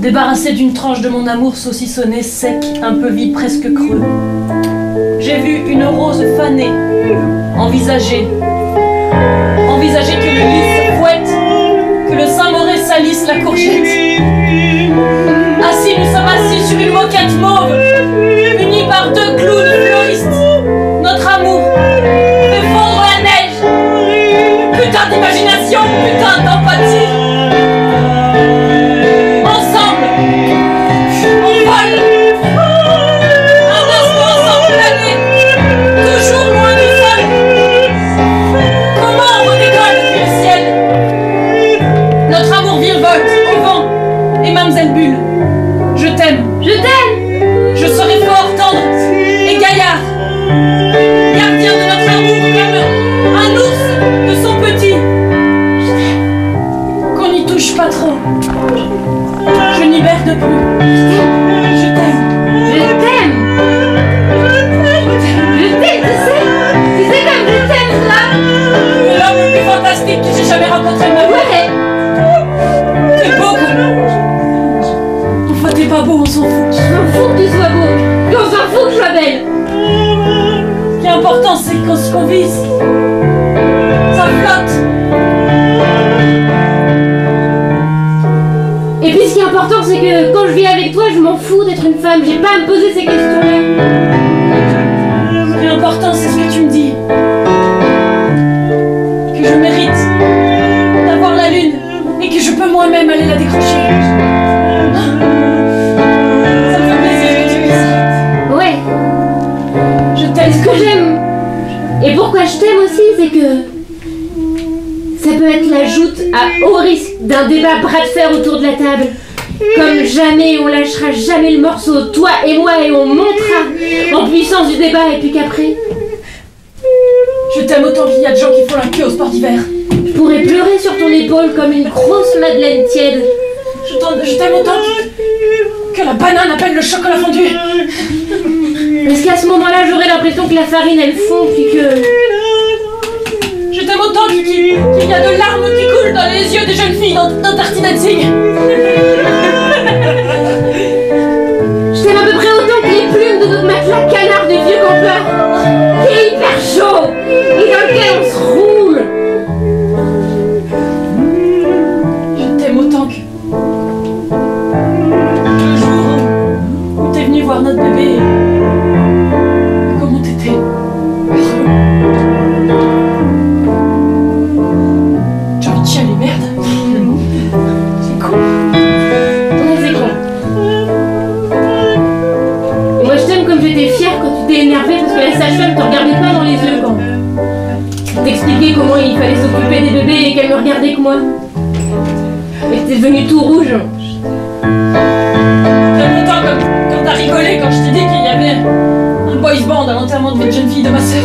Débarrassé d'une tranche de mon amour saucissonné, sec, un peu vide, presque creux. J'ai vu une rose fanée, envisager que le lys se fouette, que le Saint-Mauré salisse la courgette. Assis, nous sommes assis sur une moquette mauve, unis par deux clowns fleuristes. Notre amour fait fondre la neige. Putain d'imagination, putain d'empathie. Je t'aime. Je serai fort, tendre, égal c'est ce qu'on vise. Ça flotte. Et puis ce qui est important, c'est que quand je vis avec toi, je m'en fous d'être une femme. J'ai pas à me poser ces questions-là. Ce qui est important, c'est ce que tu me dis. Que je mérite d'avoir la lune et que je peux moi-même aller la décrocher. Ça me fait plaisir que tu me dises. Ouais. Je t'aime. Ce que j'aime, et pourquoi je t'aime aussi, c'est que ça peut être la joute à haut risque d'un débat bras de fer autour de la table. Comme jamais, on lâchera jamais le morceau, toi et moi, et on montera en puissance du débat, et puis qu'après, Je t'aime autant qu'il y a de gens qui font la queue au sport d'hiver. je pourrais pleurer sur ton épaule comme une grosse madeleine tiède. Je t'aime autant que la banane appelle le chocolat fondu. Parce qu'à ce moment-là, j'aurais l'impression que la farine, elle fond, puis que... Je t'aime autant qu'il y a de larmes qui coulent dans les yeux des jeunes filles dans Dirty Dancing. Je t'aime à peu près autant que les plumes de notre matelas canard de vieux campeurs, qui est hyper chaud, et dans lequel on se roule. Je t'aime autant que le jour où t'es venu voir notre bébé. Comment t'étais heureux. J'ai envie de chialer, merde. C'est con. Ouais, c'est con. Et moi, je t'aime comme j'étais fière quand tu t'es énervée parce que la sage-femme te regardait pas dans les yeux quand t'expliquais comment il fallait s'occuper des bébés et qu'elle me regardait que moi. Et que t'es devenu tout rouge. T'aimes autant comme quand t'as rigolé quand je t'ai dit qu'il y avait un boys band à l'enterrement de vie de jeune fille de ma sœur.